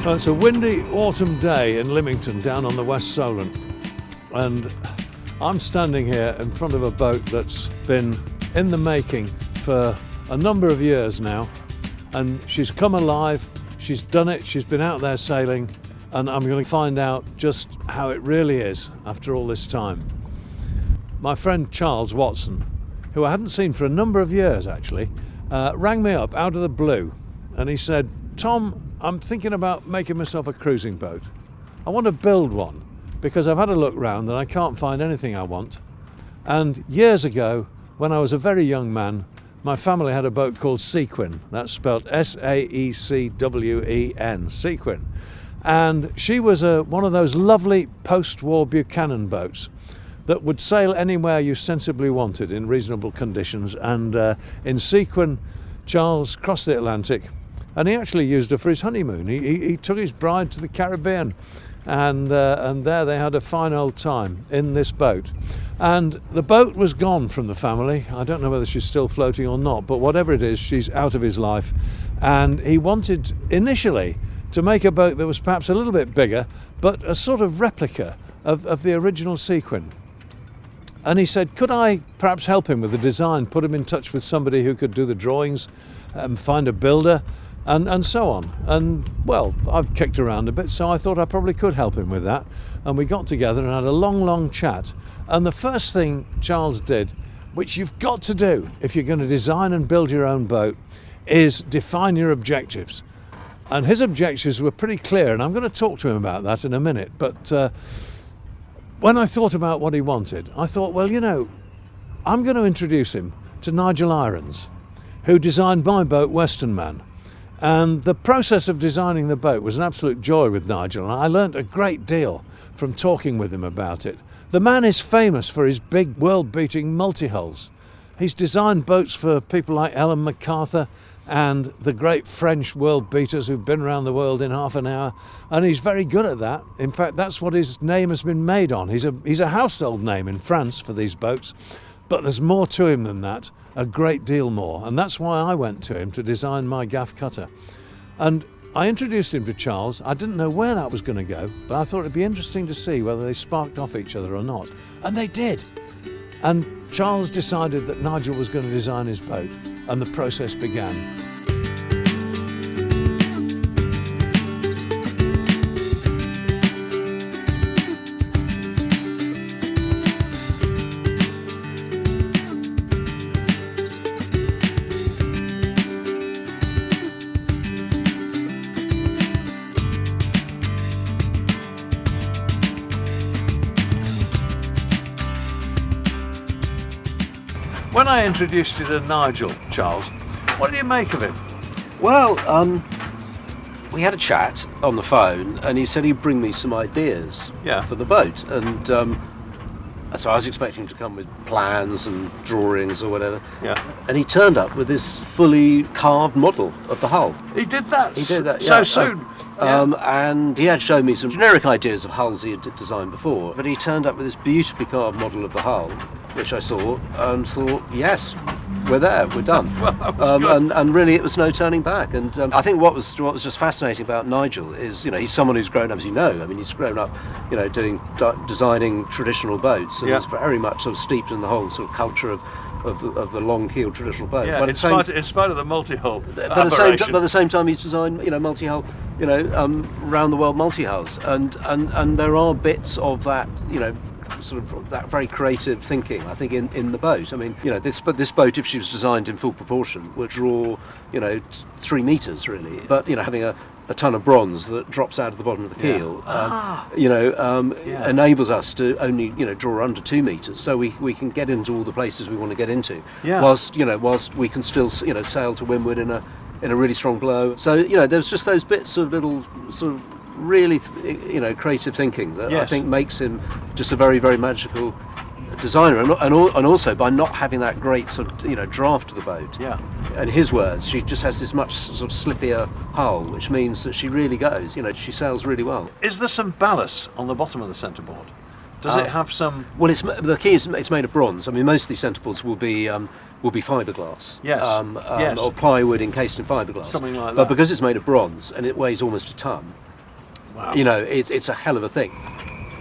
Well, it's a windy autumn day in Lymington down on the West Solent, and I'm standing here in front of a boat that's been in the making for a number of years now, and she's come alive, she's done it, she's been out there sailing, and I'm going to find out just how it really is after all this time. My friend Charles Watson, who I hadn't seen for a number of years actually, rang me up out of the blue, and he said, "Tom, I'm thinking about making myself a cruising boat. I want to build one because I've had a look round and I can't find anything I want. And years ago, when I was a very young man, my family had a boat called Saecwen. That's spelled Saecwen, Saecwen. And she was one of those lovely post-war Buchanan boats that would sail anywhere you sensibly wanted in reasonable conditions. And in Saecwen, Charles crossed the Atlantic, and he actually used her for his honeymoon. He took his bride to the Caribbean, and there they had a fine old time in this boat. And the boat was gone from the family. I don't know whether she's still floating or not, but whatever it is, she's out of his life. And he wanted initially to make a boat that was perhaps a little bit bigger, but a sort of replica of the original Saecwen. And he said, could I perhaps help him with the design, put him in touch with somebody who could do the drawings, find a builder, and so on. And well, I've kicked around a bit, so I thought I probably could help him with that. And we got together and had a long chat. And the first thing Charles did, which you've got to do if you're going to design and build your own boat, is define your objectives. And his objectives were pretty clear, and I'm going to talk to him about that in a minute. But when I thought about what he wanted, I thought, well, you know, I'm going to introduce him to Nigel Irons, who designed my boat, Western Man. And the process of designing the boat was an absolute joy with Nigel, and I learnt a great deal from talking with him about it. The man is famous for his big world-beating multi-hulls. He's designed boats for people like Ellen MacArthur and the great French world beaters who've been around the world in half an hour, and he's very good at that. In fact, that's what his name has been made on. He's a household name in France for these boats, but there's more to him than that, a great deal more, and that's why I went to him to design my gaff cutter. And I introduced him to Charles. I didn't know where that was going to go, but I thought it'd be interesting to see whether they sparked off each other or not, and they did. And Charles decided that Nigel was going to design his boat, and the process began. When I introduced you to Nigel, Charles, what did you make of him? Well, we had a chat on the phone, and he said he'd bring me some ideas for the boat. And so I was expecting him to come with plans and drawings or whatever. Yeah. And he turned up with this fully carved model of the hull. He did that? He did that, so soon? And he had shown me some generic ideas of hulls he had designed before, but he turned up with this beautifully carved model of the hull, which I saw and thought, yes, we're there, we're done. Well, that was good. And really it was no turning back. And I think what was just fascinating about Nigel is, you know, he's someone who's grown up, as you know, I mean, he's grown up, you know, designing traditional boats, and he's very much sort of steeped in the whole sort of culture of the long keel traditional boat. Yeah, in spite of the multi-hull. But at the same time, he's designed, you know, multi-hull, you know, round the world multi-hulls, and there are bits of that, you know, sort of that very creative thinking, I think, in the boat. I mean, you know, this boat, if she was designed in full proportion, would draw, you know, 3 meters really. But, you know, having a ton of bronze that drops out of the bottom of the keel, enables us to only, you know, draw under 2 meters, so we can get into all the places we want to get into, whilst we can still, you know, sail to windward in a really strong blow. So, you know, there's just those bits of little sort of really, you know, creative thinking that I think makes him just a very, very magical designer, and also by not having that great sort of, you know, draft to the boat. Yeah. In his words, she just has this much sort of slippier hull, which means that she really goes, you know, she sails really well. Is there some ballast on the bottom of the centreboard? Does it have some? Well, the key is it's made of bronze. I mean, most of these centreboards will be fiberglass. Yes. Or plywood encased in fiberglass. Something like that. But because it's made of bronze and it weighs almost a ton, Wow. You know, it's a hell of a thing.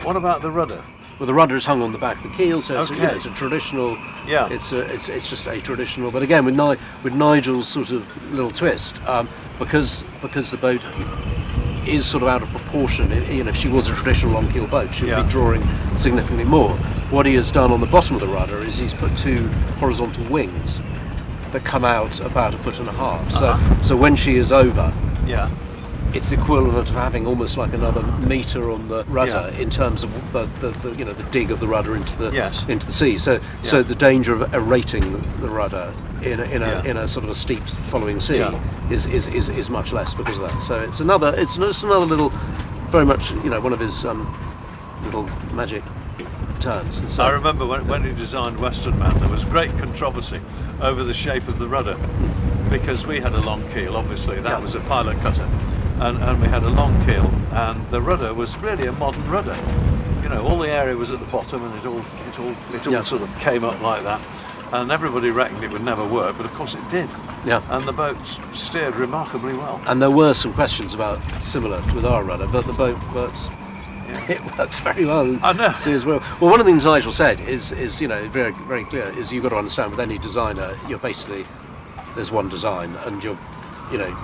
What about the rudder? Well, the rudder is hung on the back of the keel, so it's, Okay. you know, it's a traditional. Yeah. It's just a traditional. But again, with Nigel's sort of little twist, because the boat is sort of out of proportion. You know, if she was a traditional long keel boat, she would be drawing significantly more. What he has done on the bottom of the rudder is he's put 2 horizontal wings that come out about 1.5 feet. So when she is over, it's the equivalent of having almost like another meter on the rudder in terms of the you know, the dig of the rudder into the sea. So the danger of erating the rudder in a sort of a steep following sea is much less because of that. So it's another little, very much, you know, one of his little magic turns. And so, I remember when he designed Western Man, there was great controversy over the shape of the rudder, because we had a long keel, obviously, that was a pilot cutter, and we had a long keel, and the rudder was really a modern rudder. You know, all the area was at the bottom, and it all sort of came up like that, and everybody reckoned it would never work, but of course it did. Yeah. And the boat steered remarkably well. And there were some questions about similar with our rudder, but the boat works. It works very well. I know. Steers well. Well, one of the things Nigel said is you know, very very clear, is you've got to understand, with any designer, you're basically, there's one design, and you're, you know,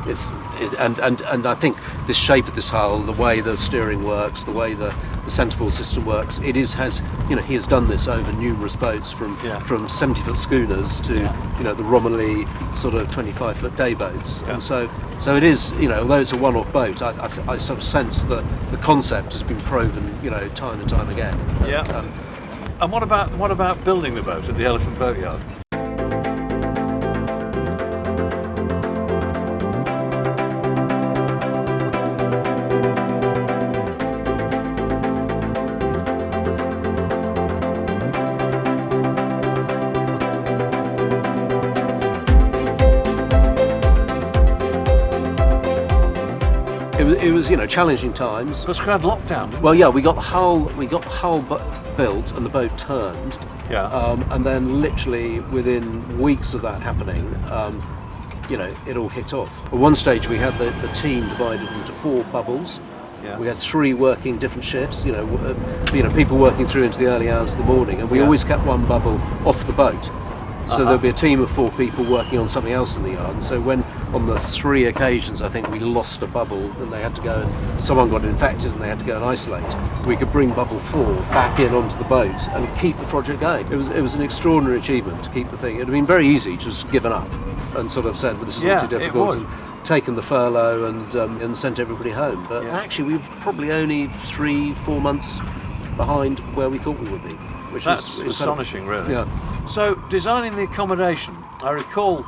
and I think this shape of this hull, the way the steering works, the way the centerboard system works, he has done this over numerous boats, from 70-foot schooners to you know, the Romilly sort of 25-foot day boats, and so it is, you know, although it's a one-off boat, I sort of sense that the concept has been proven, you know, time and time again. And what about building the boat at the Elephant Boatyard? It was, you know, challenging times. Because we had lockdown. Well, yeah, we got the hull built and the boat turned. And then literally within weeks of that happening, you know, it all kicked off. At one stage, we had the team divided into 4 bubbles. We had 3 working different shifts. You know, people working through into the early hours of the morning, and we always kept one bubble off the boat. So there'd be a team of 4 people working on something else in the yard. And so when, on the 3 occasions, I think we lost a bubble, and they had to go, and someone got infected and they had to go and isolate, we could bring bubble 4 back in onto the boat and keep the project going. It was an extraordinary achievement to keep the thing. It had been very easy to just given up and sort of said, well, this is too difficult, and taken the furlough and sent everybody home. But actually, we were probably only 3-4 months behind where we thought we would be. That's astonishing, really. So, designing the accommodation, I recall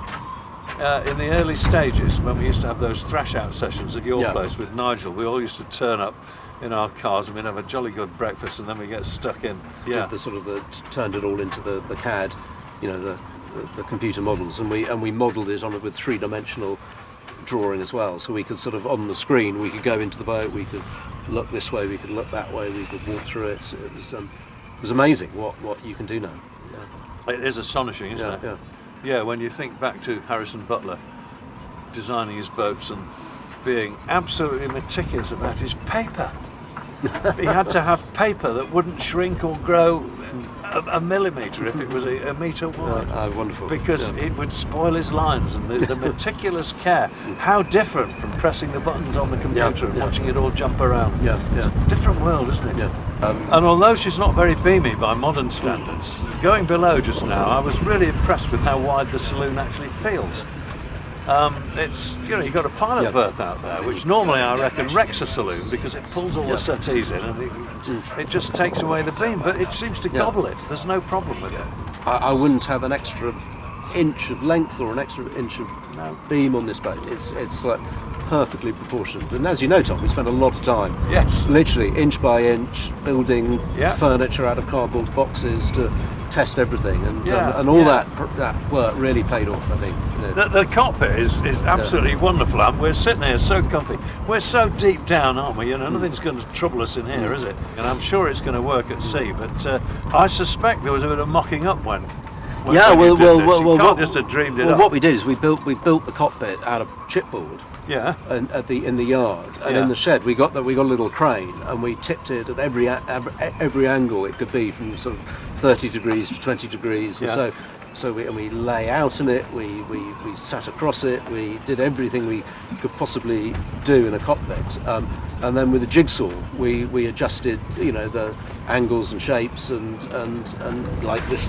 in the early stages when we used to have those thrash-out sessions at your place with Nigel, we all used to turn up in our cars and we'd have a jolly good breakfast, and then we get stuck in. Turned it all into the CAD, you know, the computer models, and we modelled it on it with 3-dimensional drawing as well, so we could sort of, on the screen, we could go into the boat, we could look this way, we could look that way, we could walk through it. It was amazing what you can do now. It is astonishing, isn't it? Yeah, when you think back to Harrison Butler designing his boats and being absolutely meticulous about his paper. He had to have paper that wouldn't shrink or grow a millimetre if it was a metre wide. Wonderful. Because it would spoil his lines, and the meticulous care. How different from pressing the buttons on the computer and watching it all jump around. It's a different world, isn't it? And although she's not very beamy by modern standards, going below just now, I was really impressed with how wide the saloon actually feels. It's, you know, you've got a pilot berth out there, which normally I reckon wrecks a saloon because it pulls all the settees in and it just takes away the beam, but it seems to gobble it. There's no problem with it. I wouldn't have an extra inch of length or an extra inch of beam on this boat. It's like perfectly proportioned. And as you know, Tom, we spent a lot of time, literally inch by inch, building furniture out of cardboard boxes to test everything, and all that work really paid off, I think. You know. The cockpit is absolutely wonderful, and we're sitting here so comfy. We're so deep down, aren't we? You know, nothing's going to trouble us in here, is it? And I'm sure it's going to work at sea, but I suspect there was a bit of mocking up when when Yeah, you well, did well, this. well, You well, can't what- just have dreamed it Well, up. what we did is we built the cockpit out of chipboard. Yeah. And in the yard, and Yeah. in the shed, we got a little crane, and we tipped it at every angle it could be, from sort of 30 degrees to 20 degrees, and Yeah. so we lay out in it. We sat across it. We did everything we could possibly do in a cockpit, and then with a jigsaw, we adjusted, the angles and shapes, and like this,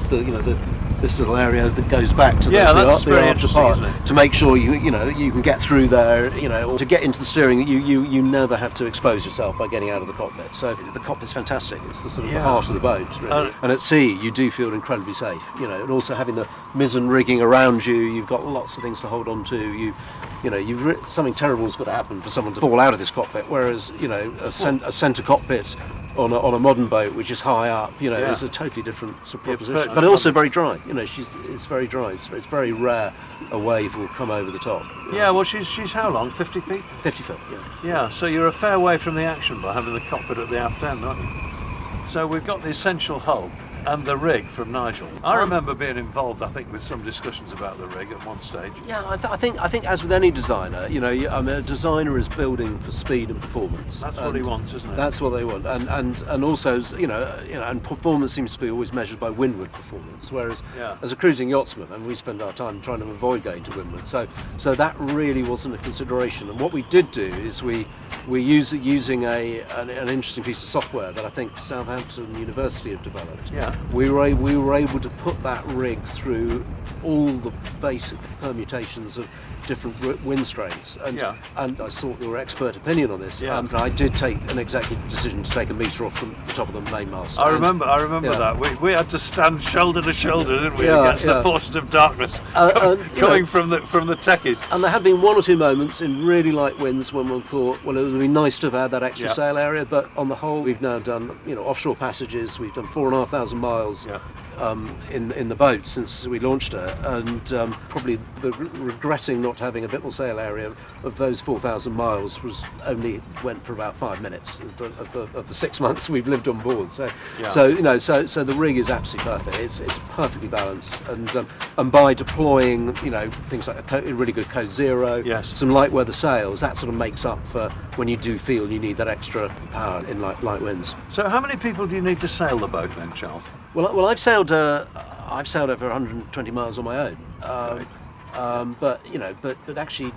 this little area that goes back to Yeah, that's the very after interesting, part, isn't it? to make sure you can get through there, or to get into the steering. You never have to expose yourself by getting out of the cockpit. So the cockpit's fantastic. It's the sort of the heart of the boat, really. And at sea, you do feel incredibly safe. And also having the mizzen rigging around you, you've got lots of things to hold on to. Something terrible's got to happen for someone to fall out of this cockpit. Whereas a centre cockpit on a modern boat, which is high up, is a totally different sort of proposition. But also very dry. It's very dry. It's very rare a wave will come over the top. Yeah, well, she's how long? 50 feet? 50 foot. Yeah. Yeah, so you're a fair way from the action by having the cockpit at the aft end, aren't you? So we've got the essential hull and the rig from Nigel. I remember being involved, I think, with some discussions about the rig at one stage. Yeah, I think as with any designer, a designer is building for speed and performance. That's what he wants, isn't it? That's what they want, and also, and performance seems to be always measured by windward performance. Whereas, as a cruising yachtsman, and we spend our time trying to avoid going to windward, so that really wasn't a consideration. And what we did do is we using an interesting piece of software that I think Southampton University have developed. Yeah. We were able to put that rig through all the basic permutations of different wind strengths, and I sought your expert opinion on this. And I did take an executive decision to take a metre off from the top of the mainmast. I remember that. We had to stand shoulder to shoulder, didn't we, against the forces of darkness coming from the techies. And there have been one or two moments in really light winds when one thought, well, it would be nice to have had that extra sail area, but on the whole, we've now done offshore passages. We've done 4,500 miles. In the boat since we launched her, and probably regretting not having a bit more sail area of those 4,000 miles went for about 5 minutes of the 6 months we've lived on board. So the rig is absolutely perfect. It's perfectly balanced, and by deploying things like a really good code zero, some light weather sails, that sort of makes up for when you do feel you need that extra power in light winds. So how many people do you need to sail the boat then, Charles? Well, I've sailed over 120 miles on my own. But actually,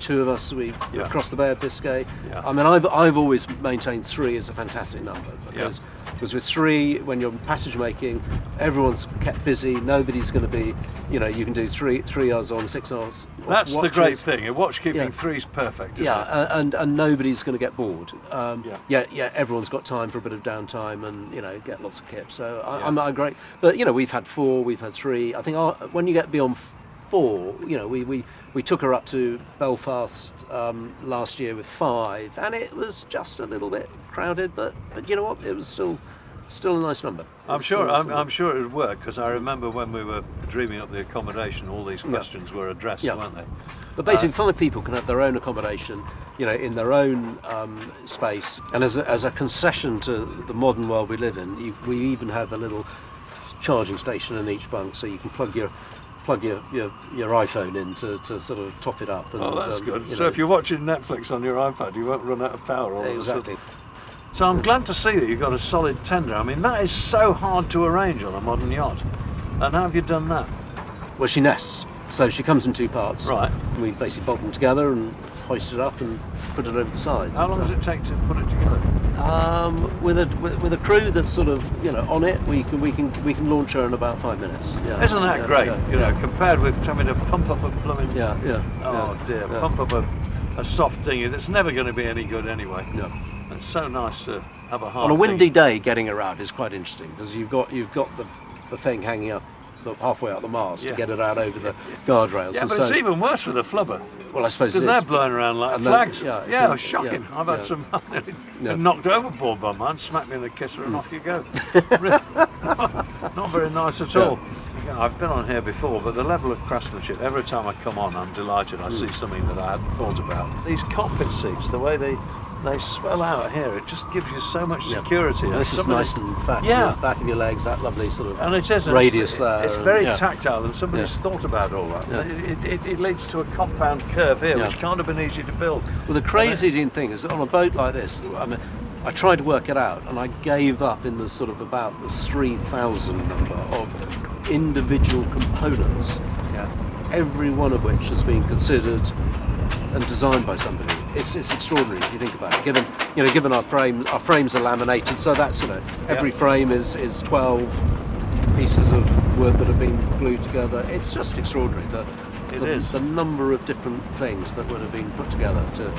two of us we've crossed the Bay of Biscay. Yeah. I mean, I've always maintained 3 as a fantastic number because with 3, when you're passage making, everyone's kept busy. Nobody's going to be, you can do 3 hours on, 6 hours. That's the great thing. Watch keeping 3's perfect. Isn't it? And nobody's going to get bored. Everyone's got time for a bit of downtime and get lots of kip. So I'm great. But we've had 4, we've had 3. I think when you get beyond 4, we took her up to Belfast last year with 5, and it was just a little bit crowded, but you know what, it was still a nice number. I'm sure it would work, because I remember when we were dreaming up the accommodation, all these questions were addressed, weren't they? But basically, 5 people can have their own accommodation, in their own space, and as a concession to the modern world we live in, we even have a little charging station in each bunk, so you can plug your iPhone in to sort of top it up. And, that's good. So if you're watching Netflix on your iPad, you won't run out of power all of a sudden. Exactly. So I'm glad to see that you've got a solid tender. I mean, that is so hard to arrange on a modern yacht. And how have you done that? Well, she nests. So she comes in 2 parts. Right. We basically bolt them together and hoist it up and put it over the side. How long does it take to put it together? With a crew that's sort of on it, we can launch her in about 5 minutes. Yeah. Isn't that great? Compared with having to pump up a blooming pump up a soft dinghy that's never going to be any good anyway. Yeah. It's so nice to have a hard on a windy day. Getting her out is quite interesting because you've got the thing hanging up halfway up the mast to get it out over the guardrails. Yeah, but it's even worse with a flubber. Well, I suppose because they're blowing around like flags. It was shocking. Yeah, I've had some been knocked overboard by mine, smacked me in the kisser, and off you go. Not very nice at all. Yeah, I've been on here before, but the level of craftsmanship, every time I come on, I'm delighted. I see something that I hadn't thought about. These cockpit seats, the way they they swell out here. It just gives you so much Yeah. security. This is nice and back, back of your legs, that lovely sort of and it is, radius there. It's very tactile, and somebody's thought about all that. Yeah. It leads to a compound curve here, which can't have been easy to build. Well, the crazy thing is that on a boat like this, I mean, I tried to work it out, and I gave up in the sort of about the 3,000 number of individual components, every one of which has been considered and designed by somebody. It's extraordinary if you think about it. Given our frames are laminated, so that's every frame is 12 pieces of wood that have been glued together. It's just extraordinary the number of different things that would have been put together to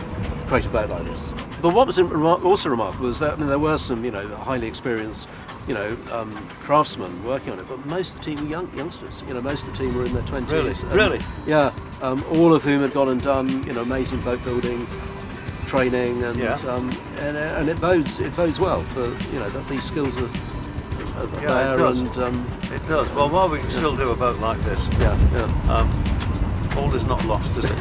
create a boat like this. But what was also remarkable was that there were some highly experienced craftsmen working on it, but most of the team were youngsters. Most of the team were in their 20s. Really? Yeah. All of whom had gone and done amazing boat building training, and it bodes well for that these skills are there. It does. And it does. Well, while we can still do a boat like this, all is not lost, is it?